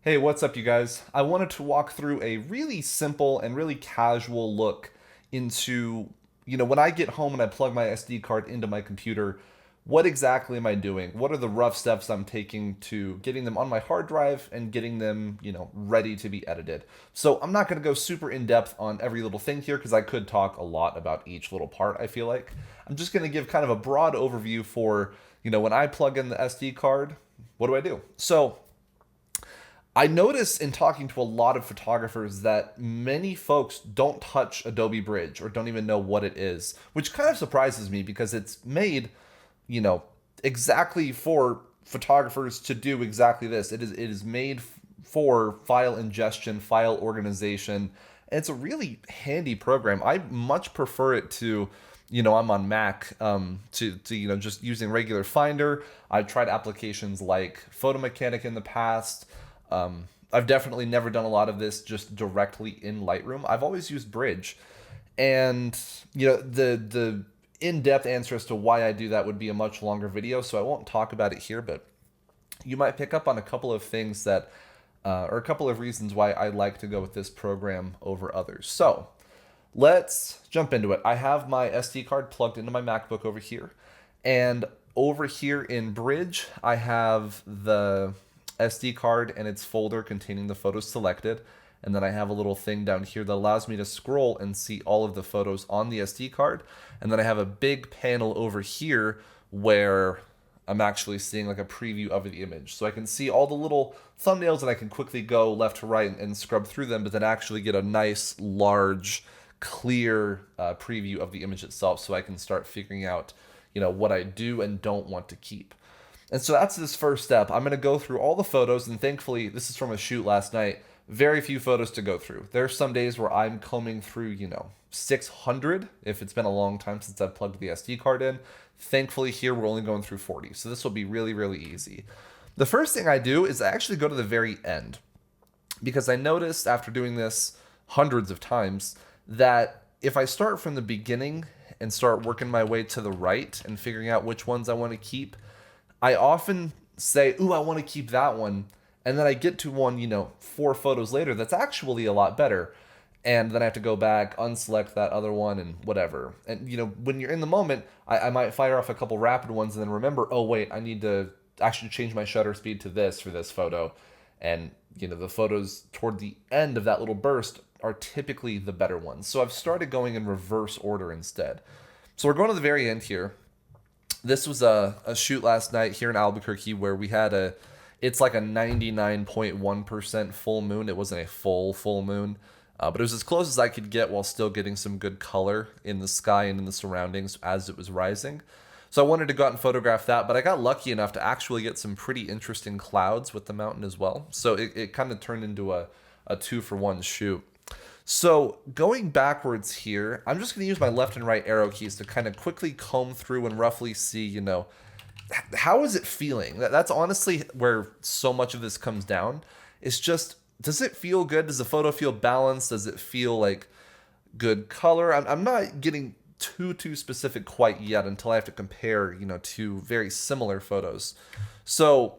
Hey, what's up, you guys? I wanted to walk through a really simple and really casual look into, when I get home and I plug my SD card into my computer, what exactly am I doing? What are the rough steps I'm taking to getting them on my hard drive and getting them, ready to be edited? So I'm not going to go super in depth on every little thing here because I could talk a lot about each little part, I feel like. I'm just going to give kind of a broad overview for, when I plug in the SD card, what do I do? So, I notice in talking to a lot of photographers that many folks don't touch Adobe Bridge or don't even know what it is, which kind of surprises me because it's made, you know, exactly for photographers to do exactly this. It is made for file ingestion, file organization, and it's a really handy program. I much prefer it to, I'm on Mac, to just using regular Finder. I've tried applications like Photo Mechanic in the past. I've definitely never done a lot of this just directly in Lightroom. I've always used Bridge, and the in-depth answer as to why I do that would be a much longer video, so I won't talk about it here. But you might pick up on a couple of things that, or a couple of reasons why I like to go with this program over others. So let's jump into it. I have my SD card plugged into my MacBook over here, and over here in Bridge, I have the SD card and its folder containing the photos selected. And then I have a little thing down here that allows me to scroll and see all of the photos on the SD card. And then I have a big panel over here where I'm actually seeing like a preview of the image. So I can see all the little thumbnails and I can quickly go left to right and scrub through them, but then actually get a nice, large, clear preview of the image itself so I can start figuring out, what I do and don't want to keep. And so that's this first step. I'm going to go through all the photos, and thankfully, this is from a shoot last night. Very few photos to go through. There's some days where I'm combing through, 600 if it's been a long time since I've plugged the SD card in. Thankfully, here we're only going through 40. So this will be really, really easy. The first thing I do is I actually go to the very end because I noticed after doing this hundreds of times that if I start from the beginning and start working my way to the right and figuring out which ones I want to keep, I often say, ooh, I want to keep that one. And then I get to one, 4 photos later that's actually a lot better. And then I have to go back, unselect that other one, and whatever. And, when you're in the moment, I might fire off a couple rapid ones and then remember, oh, wait, I need to actually change my shutter speed to this for this photo. And, the photos toward the end of that little burst are typically the better ones. So I've started going in reverse order instead. So we're going to the very end here. This was a shoot last night here in Albuquerque where we had it's like a 99.1% full moon. It wasn't a full moon, but it was as close as I could get while still getting some good color in the sky and in the surroundings as it was rising. So I wanted to go out and photograph that, but I got lucky enough to actually get some pretty interesting clouds with the mountain as well. So it kind of turned into a 2-for-1 shoot. So going backwards here, I'm just going to use my left and right arrow keys to kind of quickly comb through and roughly see, how is it feeling? That's honestly where so much of this comes down. It's just, does it feel good? Does the photo feel balanced? Does it feel like good color? I'm not getting too specific quite yet until I have to compare, two very similar photos. So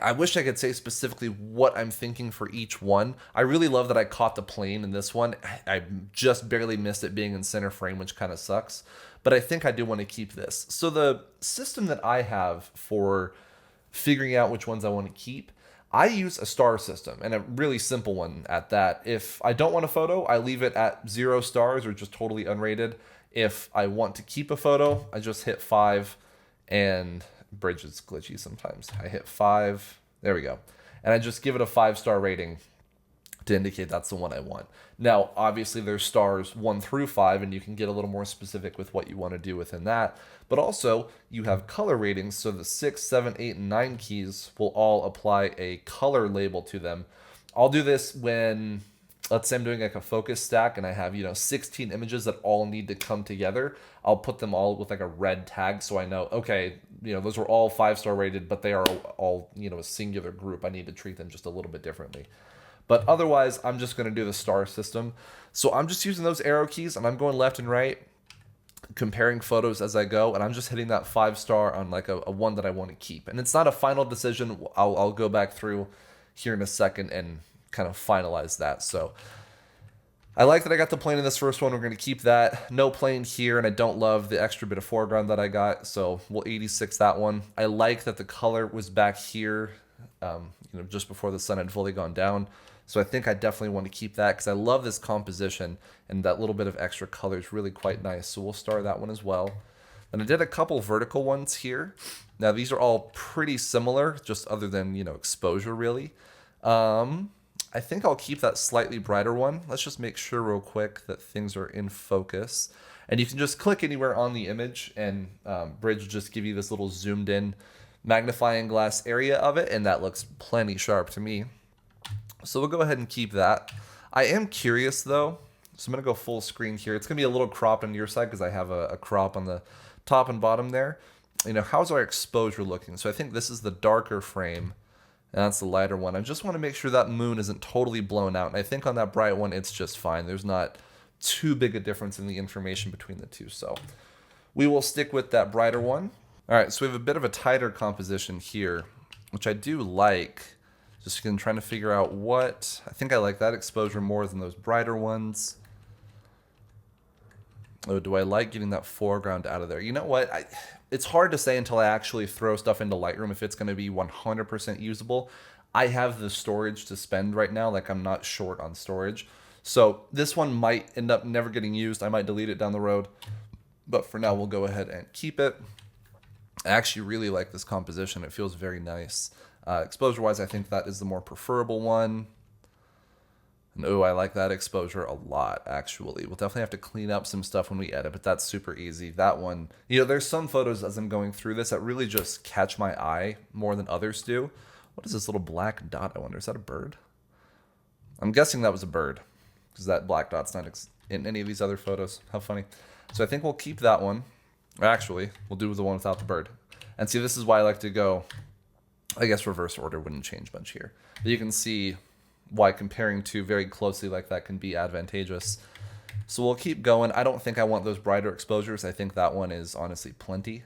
I wish I could say specifically what I'm thinking for each one. I really love that I caught the plane in this one. I just barely missed it being in center frame, which kind of sucks. But I think I do want to keep this. So the system that I have for figuring out which ones I want to keep, I use a star system, and a really simple one at that. If I don't want a photo, I leave it at 0 stars or just totally unrated. If I want to keep a photo, I just hit 5 and Bridge is glitchy sometimes. I hit 5. There we go. And I just give it a 5-star rating to indicate that's the one I want. Now, obviously, there's stars 1 through 5, and you can get a little more specific with what you want to do within that. But also, you have color ratings, so the 6, 7, 8, and 9 keys will all apply a color label to them. I'll do this when, let's say I'm doing like a focus stack and I have, 16 images that all need to come together. I'll put them all with like a red tag so I know, okay, those were all 5-star rated, but they are all, a singular group. I need to treat them just a little bit differently. But otherwise, I'm just going to do the star system. So I'm just using those arrow keys and I'm going left and right, comparing photos as I go, and I'm just hitting that 5-star on like a one that I want to keep. And it's not a final decision. I'll go back through, here in a second and kind of finalize that. So I like that I got the plane in this first one. We're going to keep that. No plane here, and I don't love the extra bit of foreground that I got, so we'll 86 that one. I like that the color was back here, just before the sun had fully gone down. So I think I definitely want to keep that because I love this composition, and that little bit of extra color is really quite nice. So we'll star that one as well. And I did a couple vertical ones here. Now these are all pretty similar, just other than, exposure really. I think I'll keep that slightly brighter one. Let's just make sure real quick that things are in focus. And you can just click anywhere on the image and Bridge will just give you this little zoomed in magnifying glass area of it, and that looks plenty sharp to me. So we'll go ahead and keep that. I am curious though, so I'm gonna go full screen here. It's gonna be a little cropped on your side because I have a crop on the top and bottom there. How's our exposure looking? So I think this is the darker frame. And that's the lighter one. I just want to make sure that moon isn't totally blown out. And I think on that bright one, it's just fine. There's not too big a difference in the information between the two. So we will stick with that brighter one. All right, so we have a bit of a tighter composition here, which I do like. Just again, trying to figure out what. I think I like that exposure more than those brighter ones. Oh, do I like getting that foreground out of there? You know what? It's hard to say until I actually throw stuff into Lightroom if it's going to be 100% usable. I have the storage to spend right now. Like, I'm not short on storage. So this one might end up never getting used. I might delete it down the road. But for now, we'll go ahead and keep it. I actually really like this composition. It feels very nice. Exposure-wise, I think that is the more preferable one. And oh, I like that exposure a lot, actually. We'll definitely have to clean up some stuff when we edit, but that's super easy. That one, there's some photos as I'm going through this that really just catch my eye more than others do. What is this little black dot, I wonder? Is that a bird? I'm guessing that was a bird, because that black dot's not in any of these other photos. How funny. So I think we'll keep that one. Actually, we'll do the one without the bird. And see, this is why I like to go, I guess reverse order wouldn't change much here. But you can see why comparing two very closely like that can be advantageous. So we'll keep going. I don't think I want those brighter exposures. I think that one is honestly plenty.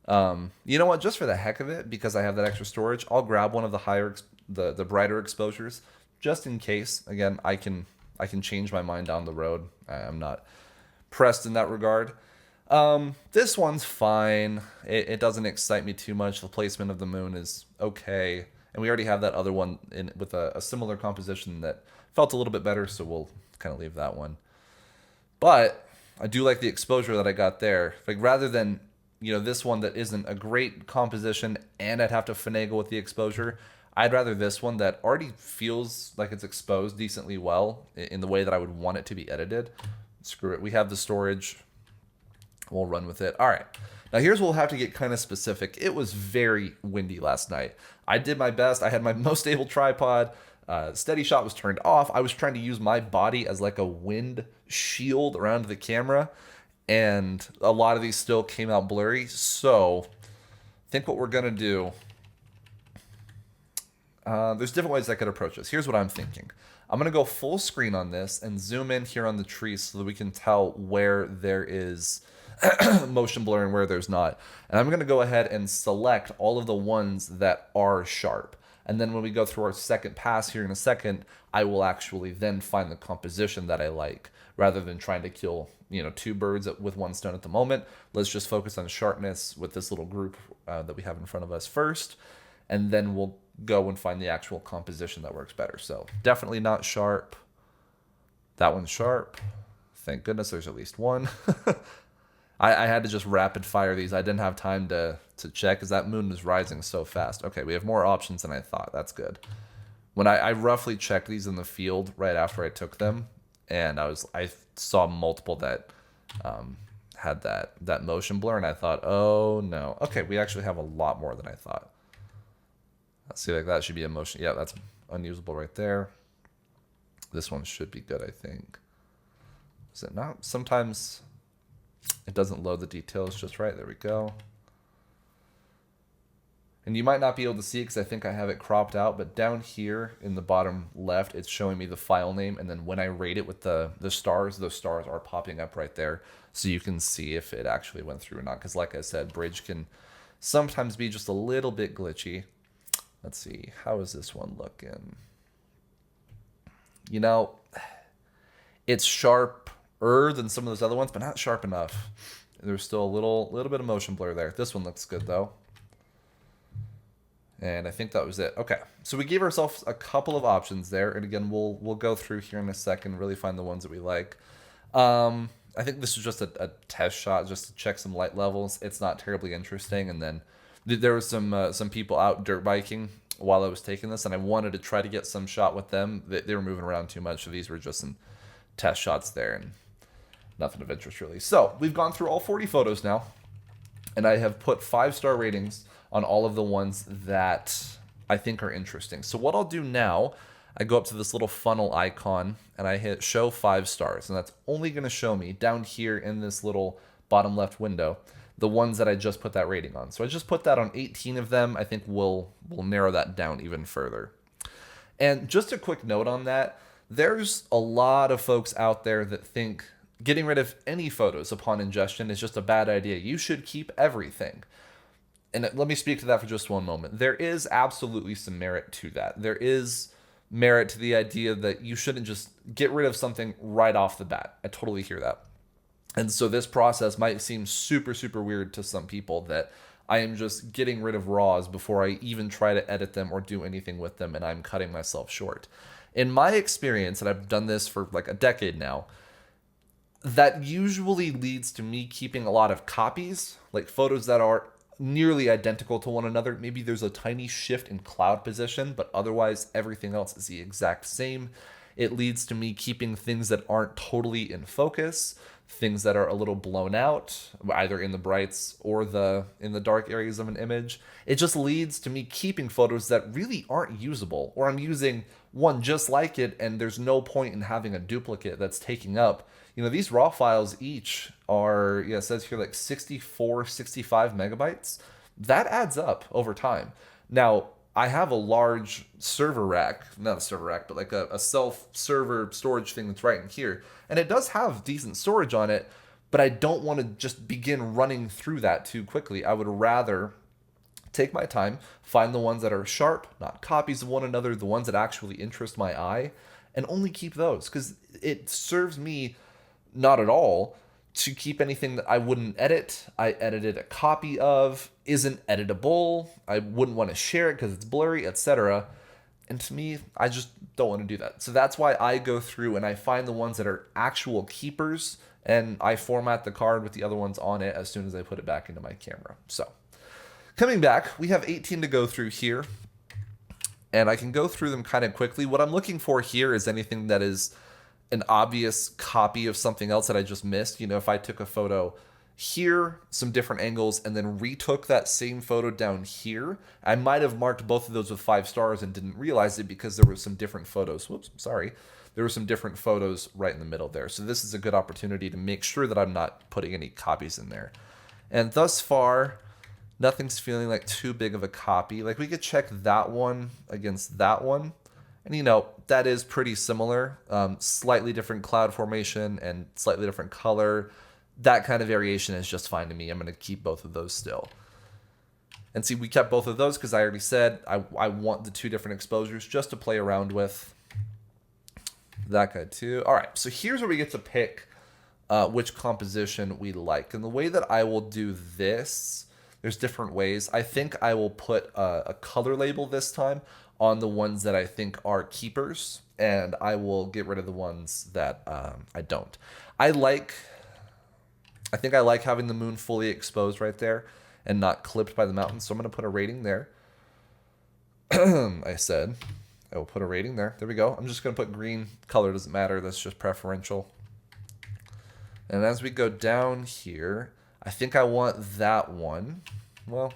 You know what? Just for the heck of it, because I have that extra storage, I'll grab one of the higher, the brighter exposures, just in case. Again, I can change my mind down the road. I'm not pressed in that regard. This one's fine. It doesn't excite me too much. The placement of the moon is okay. And we already have that other one with a similar composition that felt a little bit better, so we'll kind of leave that one. But I do like the exposure that I got there. Like, rather than, this one that isn't a great composition and I'd have to finagle with the exposure, I'd rather this one that already feels like it's exposed decently well in the way that I would want it to be edited. Screw it. We have the storage. We'll run with it. All right. Now here's where we'll have to get kind of specific. It was very windy last night. I did my best. I had my most stable tripod. Steady shot was turned off. I was trying to use my body as like a wind shield around the camera, and a lot of these still came out blurry. So I think what we're gonna do, there's different ways I could approach this. Here's what I'm thinking. I'm gonna go full screen on this and zoom in here on the tree so that we can tell where there is motion blur and where there's not. And I'm going to go ahead and select all of the ones that are sharp. And then when we go through our second pass here in a second, I will actually then find the composition that I like, rather than trying to kill, two birds with one stone at the moment. Let's just focus on sharpness with this little group that we have in front of us first. And then we'll go and find the actual composition that works better. So definitely not sharp. That one's sharp. Thank goodness there's at least one. I had to just rapid fire these. I didn't have time to check because that moon was rising so fast. Okay, we have more options than I thought. That's good. When I roughly checked these in the field right after I took them, and I saw multiple that had that motion blur, and I thought, oh no. Okay, we actually have a lot more than I thought. Let's see, like that should be a motion. Yeah, that's unusable right there. This one should be good, I think. Is it not? Sometimes it doesn't load the details just right. There we go. And you might not be able to see it because I think I have it cropped out, but down here in the bottom left, it's showing me the file name. And then when I rate it with the stars, those stars are popping up right there. So you can see if it actually went through or not. Because like I said, Bridge can sometimes be just a little bit glitchy. Let's see. How is this one looking? You know, it's sharper than some of those other ones, but not sharp enough. There's still a little bit of motion blur there. This one looks good though. And I think that was it. Okay, so we gave ourselves a couple of options there, and again, we'll go through here in a second, really find the ones that we like. I think this is just a test shot, just to check some light levels. It's not terribly interesting. And then there was some people out dirt biking while I was taking this, and I wanted to try to get some shot with them. They were moving around too much, so these were just some test shots there, and nothing of interest really. So we've gone through all 40 photos now, and I have put 5-star ratings on all of the ones that I think are interesting. So what I'll do now, I go up to this little funnel icon and I hit show 5 stars, and that's only going to show me down here in this little bottom left window the ones that I just put that rating on. So I just put that on 18 of them. I think we'll narrow that down even further. And just a quick note on that, there's a lot of folks out there that think getting rid of any photos upon ingestion is just a bad idea. You should keep everything. And let me speak to that for just one moment. There is absolutely some merit to that. There is merit to the idea that you shouldn't just get rid of something right off the bat. I totally hear that. And so this process might seem super, super weird to some people, that I am just getting rid of RAWs before I even try to edit them or do anything with them, and I'm cutting myself short. In my experience, and I've done this for like a decade now, that usually leads to me keeping a lot of copies, like photos that are nearly identical to one another. Maybe there's a tiny shift in cloud position, but otherwise everything else is the exact same. It leads to me keeping things that aren't totally in focus, things that are a little blown out, either in the brights or in the dark areas of an image. It just leads to me keeping photos that really aren't usable, or I'm using one just like it and there's no point in having a duplicate that's taking up. You know, these RAW files each are, it says here like 64, 65 megabytes. That adds up over time. Now, I have a large server rack, not a server rack, but like a self-server storage thing that's right in here. And it does have decent storage on it, but I don't want to just begin running through that too quickly. I would rather take my time, find the ones that are sharp, not copies of one another, the ones that actually interest my eye, and only keep those, because it serves me not at all to keep anything that I wouldn't edit, I edited a copy of, isn't editable, I wouldn't want to share it because it's blurry, etc. And to me, I just don't want to do that. So that's why I go through and I find the ones that are actual keepers, and I format the card with the other ones on it as soon as I put it back into my camera. So coming back, we have 18 to go through here, and I can go through them kind of quickly. What I'm looking for here is anything that is an obvious copy of something else that I just missed. You know, if I took a photo here, some different angles, and then retook that same photo down here, I might have marked both of those with 5 stars and didn't realize it because there were some different photos. Whoops, sorry. There were some different photos right in the middle there. So this is a good opportunity to make sure that I'm not putting any copies in there. And thus far, nothing's feeling like too big of a copy. Like we could check that one against that one. And you know, that is pretty similar, slightly different cloud formation and slightly different color. That kind of variation is just fine to me. I'm going to keep both of those still. And see, we kept both of those because I already said I want the 2 different exposures just to play around with. That guy too. All right, so here's where we get to pick which composition we like. And the way that I will do this, there's different ways. I think I will put a color label this time on the ones that I think are keepers, and I will get rid of the ones that I don't. I think I like having the moon fully exposed right there and not clipped by the mountains, so I'm going to put a rating there. I said I will put a rating there. There we go. I'm just going to put green. Color doesn't matter. That's just preferential. And as we go down here, I think I want that one. Well,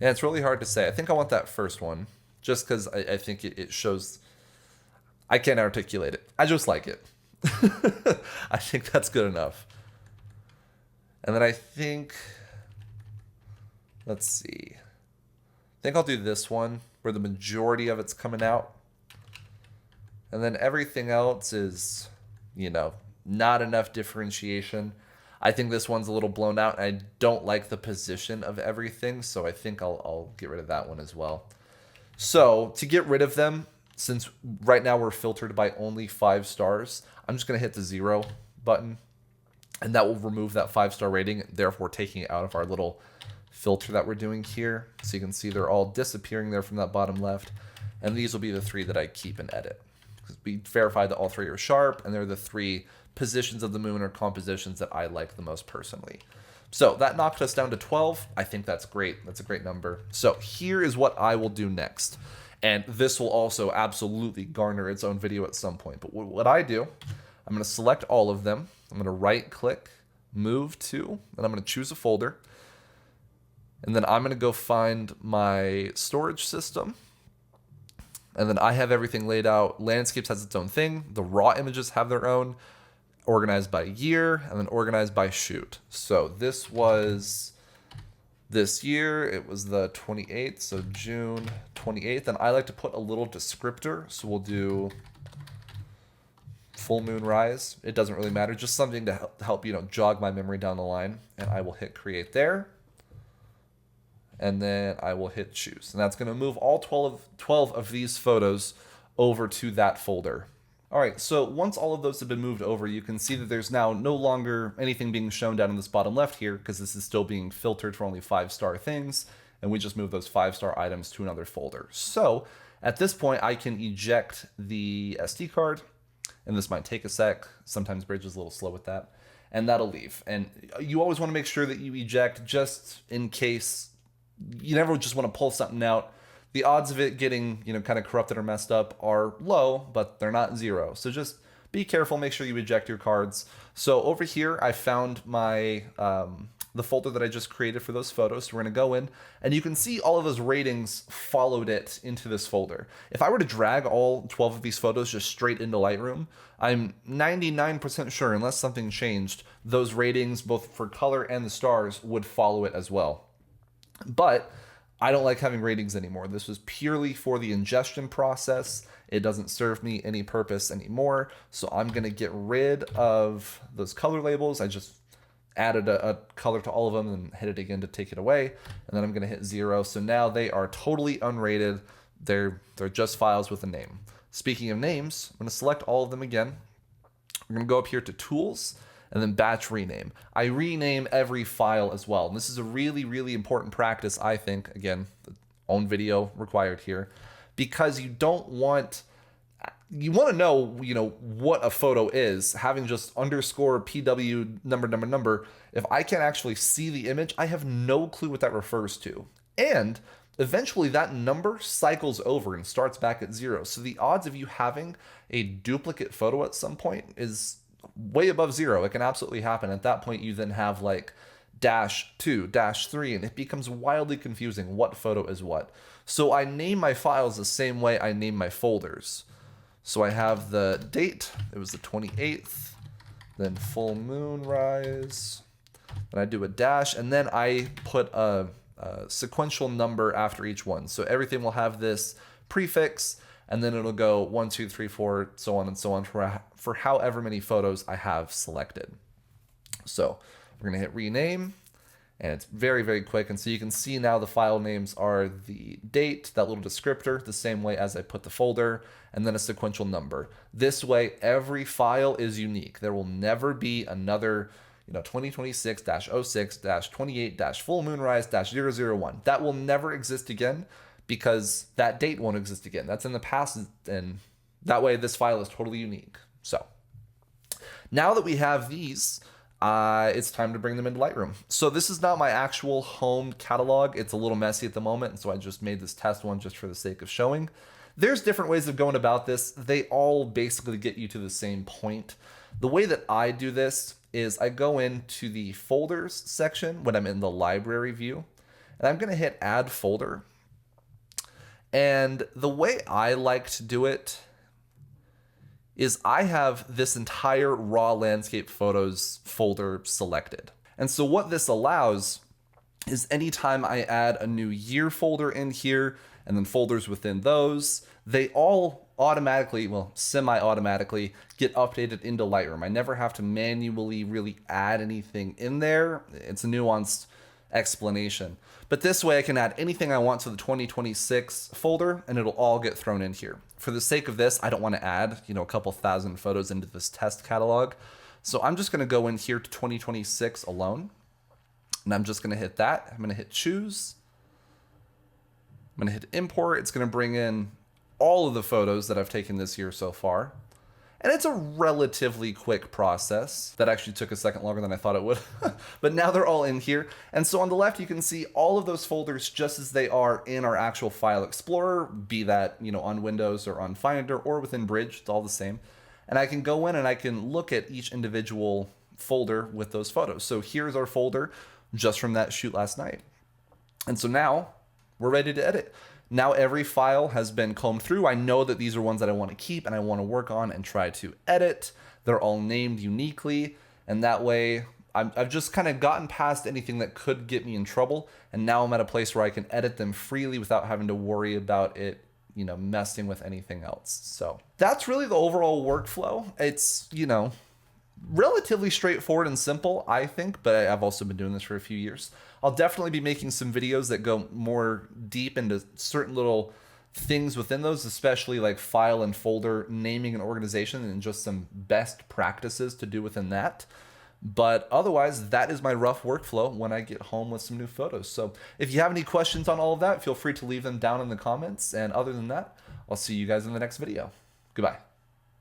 yeah, it's really hard to say. I think I want that first one, just because I think it shows. I can't articulate it. I just like it. I think that's good enough. And then I think, let's see. I think I'll do this one where the majority of it's coming out. And then everything else is, you know, not enough differentiation. I think this one's a little blown out, and I don't like the position of everything, so I think I'll get rid of that one as well. So to get rid of them, since right now we're filtered by only 5 stars, I'm just going to hit the 0 button, and that will remove that 5-star rating, therefore taking it out of our little filter that we're doing here. So you can see they're all disappearing there from that bottom left, and these will be the 3 that I keep and edit. Because we verified that all 3 are sharp, and they're the 3 positions of the moon or compositions that I like the most personally. So that knocked us down to 12. I think that's great. That's a great number. So here is what I will do next. And this will also absolutely garner its own video at some point. But what I do, I'm going to select all of them. I'm going to right click, move to, and I'm going to choose a folder. And then I'm going to go find my storage system. And then I have everything laid out. Landscapes has its own thing. The raw images have their own. Organized by year, and then organized by shoot. So this was this year. It was the 28th, so June 28th. And I like to put a little descriptor. So we'll do full moon rise. It doesn't really matter. Just something to help jog my memory down the line. And I will hit create there. And then I will hit choose. And that's going to move all 12 of these photos over to that folder. All right, so once all of those have been moved over, you can see that there's now no longer anything being shown down in this bottom left here, because this is still being filtered for only 5-star things, and we just move those 5-star items to another folder. So at this point, I can eject the SD card, and this might take a sec. Sometimes Bridge is a little slow with that, and that'll leave. And you always want to make sure that you eject just in case. You never just want to pull something out. The odds of it getting, kind of corrupted or messed up are low, but they're not 0. So just be careful, make sure you eject your cards. So over here, I found my the folder that I just created for those photos. So we're gonna go in, and you can see all of those ratings followed it into this folder. If I were to drag all 12 of these photos just straight into Lightroom, I'm 99% sure, unless something changed, those ratings, both for color and the stars, would follow it as well. But I don't like having ratings anymore. This was purely for the ingestion process. It doesn't serve me any purpose anymore. So I'm going to get rid of those color labels. I just added a color to all of them and hit it again to take it away. And then I'm going to hit 0. So now they are totally unrated. They're just files with a name. Speaking of names, I'm going to select all of them again. We're going to go up here to Tools, and then batch rename. I rename every file as well. And this is a really, really important practice, I think. Again, own video required here, because you want to know, what a photo is. Having just underscore PW number. If I can't actually see the image, I have no clue what that refers to. And eventually that number cycles over and starts back at 0. So the odds of you having a duplicate photo at some point is way above 0. It can absolutely happen. At that point, you then have like -2, -3, and it becomes wildly confusing what photo is what. So I name my files the same way I name my folders. So I have the date, it was the 28th, then full moon rise, and I do a dash, and then I put a sequential number after each one. So everything will have this prefix, and then it'll go 1, 2, 3, 4, so on and so on for however many photos I have selected. So we're going to hit rename, and it's very, very quick. And so you can see now the file names are the date, that little descriptor, the same way as I put the folder, and then a sequential number. This way, every file is unique. There will never be another 2026-06-28-full moonrise -001. That will never exist again, because that date won't exist again. That's in the past, and that way this file is totally unique. So now that we have these, it's time to bring them into Lightroom. So this is not my actual home catalog. It's a little messy at the moment, and so I just made this test one just for the sake of showing. There's different ways of going about this. They all basically get you to the same point. The way that I do this is I go into the folders section when I'm in the library view, and I'm going to hit add folder. And the way I like to do it is I have this entire raw landscape photos folder selected. And so what this allows is anytime I add a new year folder in here and then folders within those, they all automatically, well, semi-automatically get updated into Lightroom. I never have to manually really add anything in there. It's a nuanced explanation. But this way I can add anything I want to the 2026 folder and it'll all get thrown in here. For the sake of this, I don't want to add, a couple thousand photos into this test catalog. So I'm just going to go in here to 2026 alone. And I'm just going to hit that. I'm going to hit choose. I'm going to hit import. It's going to bring in all of the photos that I've taken this year so far. And it's a relatively quick process. That actually took a second longer than I thought it would. But now they're all in here. And so on the left, you can see all of those folders just as they are in our actual File Explorer, be that, on Windows or on Finder or within Bridge, it's all the same. And I can go in and I can look at each individual folder with those photos. So here's our folder just from that shoot last night. And so now we're ready to edit. Now every file has been combed through. I know that these are ones that I want to keep and I want to work on and try to edit. They're all named uniquely. And that way I've just kind of gotten past anything that could get me in trouble. And now I'm at a place where I can edit them freely without having to worry about it, messing with anything else. So that's really the overall workflow. It's, relatively straightforward and simple, I think, but I've also been doing this for a few years. I'll definitely be making some videos that go more deep into certain little things within those, especially like file and folder naming and organization and just some best practices to do within that. But otherwise, that is my rough workflow when I get home with some new photos. So if you have any questions on all of that, feel free to leave them down in the comments. And other than that, I'll see you guys in the next video. Goodbye.